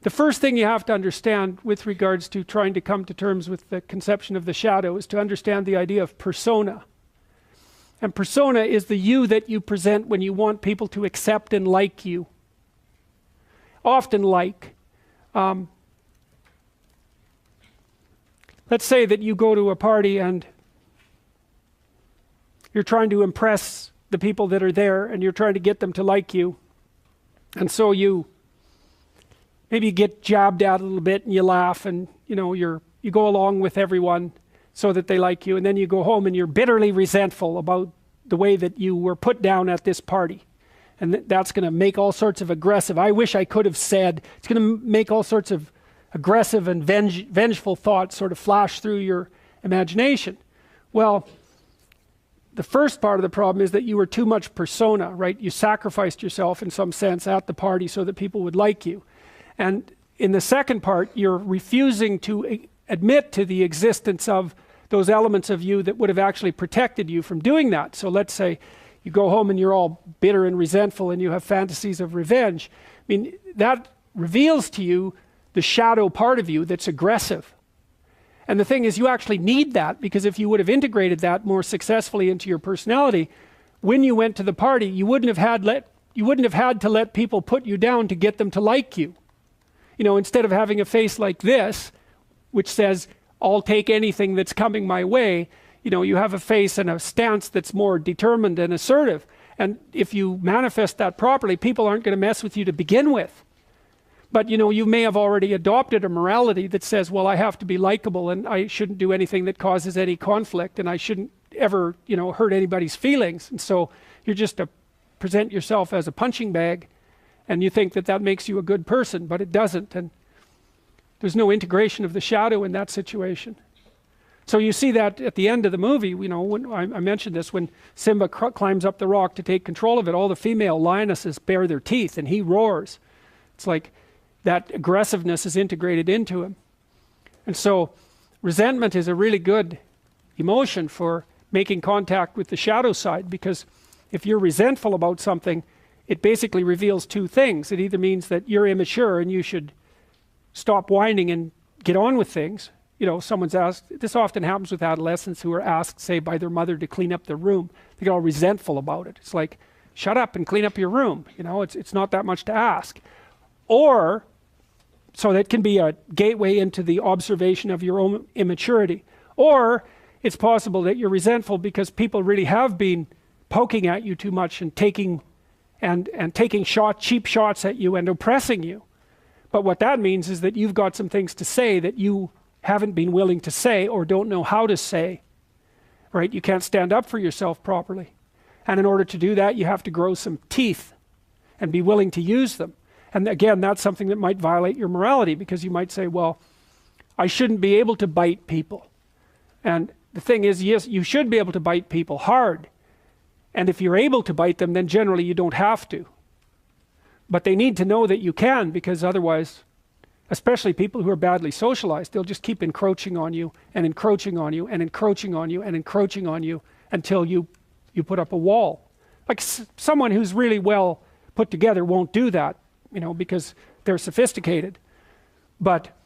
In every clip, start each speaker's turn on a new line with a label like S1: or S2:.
S1: The first thing you have to understand with regards to trying to come to terms with the conception of the shadow is to understand the idea of persona. And persona is the you that you present when you want people to accept and like you. Often like. Let's say that you go to a party and you're trying to impress the people that are there and you're trying to get them to like you. And so you maybe get jabbed at a little bit and you laugh and you go along with everyone so that they like you, and then you go home and you're bitterly resentful about the way that you were put down at this party. And that's going to make all sorts of aggressive, I wish I could have said, it's going to make all sorts of aggressive and vengeful thoughts sort of flash through your imagination. Well, the first part of the problem is that you were too much persona, right? You sacrificed yourself in some sense at the party so that people would like you. And in the second part, you're refusing to admit to the existence of those elements of you that would have actually protected you from doing that. So let's say you go home and you're all bitter and resentful and you have fantasies of revenge. I mean, that reveals to you the shadow part of you that's aggressive. And the thing is, you actually need that, because if you would have integrated that more successfully into your personality, when you went to the party, you wouldn't have had to let people put you down to get them to like you. Instead of having a face like this, which says, I'll take anything that's coming my way, you have a face and a stance that's more determined and assertive. And if you manifest that properly, people aren't going to mess with you to begin with. But you may have already adopted a morality that says, well, I have to be likable and I shouldn't do anything that causes any conflict and I shouldn't ever, hurt anybody's feelings. And so you're just to present yourself as a punching bag, and you think that that makes you a good person, but it doesn't. And there's no integration of the shadow in that situation. So you see that at the end of the movie, when I mentioned this, when Simba climbs up the rock to take control of it, all the female lionesses bare their teeth and he roars. It's like that aggressiveness is integrated into him. And so resentment is a really good emotion for making contact with the shadow side, because if you're resentful about something, it basically reveals two things. It either means that you're immature and you should stop whining and get on with things. Someone's asked, this often happens with adolescents who are asked, say, by their mother to clean up their room. They get all resentful about it. It's like, shut up and clean up your room. It's not that much to ask. Or, so that can be a gateway into the observation of your own immaturity. Or it's possible that you're resentful because people really have been poking at you too much and taking cheap shots at you and oppressing you. But what that means is that you've got some things to say that you haven't been willing to say or don't know how to say, right? You can't stand up for yourself properly. And in order to do that, you have to grow some teeth and be willing to use them. And again, that's something that might violate your morality, because you might say, well, I shouldn't be able to bite people. And the thing is, yes, you should be able to bite people hard. And if you're able to bite them, then generally you don't have to. But they need to know that you can, because otherwise, especially people who are badly socialized, they'll just keep encroaching on you and encroaching on you and encroaching on you and encroaching on you until you put up a wall. Like someone who's really well put together won't do that, because they're sophisticated. But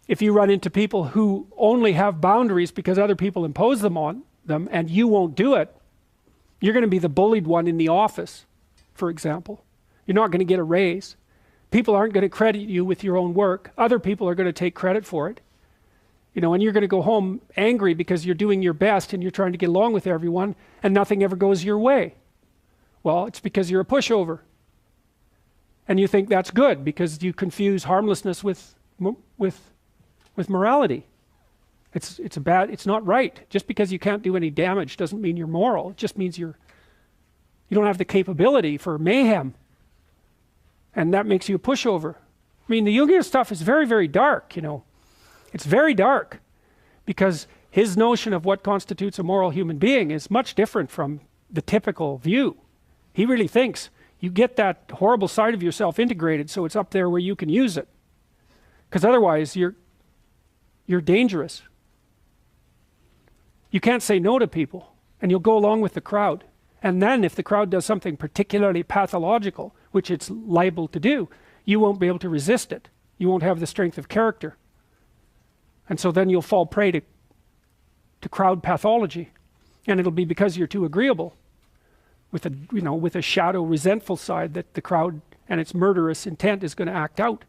S1: if you run into people who only have boundaries because other people impose them on them and you won't do it, you're going to be the bullied one in the office, for example. You're not going to get a raise. People aren't going to credit you with your own work. Other people are going to take credit for it. And you're going to go home angry because you're doing your best and you're trying to get along with everyone and nothing ever goes your way. Well, it's because you're a pushover. And you think that's good because you confuse harmlessness with morality. It's not right. Just because you can't do any damage doesn't mean you're moral. It just means you don't have the capability for mayhem. And that makes you a pushover. I mean, the Jungian stuff is very, very dark, It's very dark because his notion of what constitutes a moral human being is much different from the typical view. He really thinks you get that horrible side of yourself integrated so it's up there where you can use it. Because otherwise you're dangerous. You can't say no to people and you'll go along with the crowd. And then if the crowd does something particularly pathological, which it's liable to do, you won't be able to resist it. You won't have the strength of character. And so then you'll fall prey to crowd pathology. And it'll be because you're too agreeable with a, with a shadow resentful side that the crowd and its murderous intent is going to act out.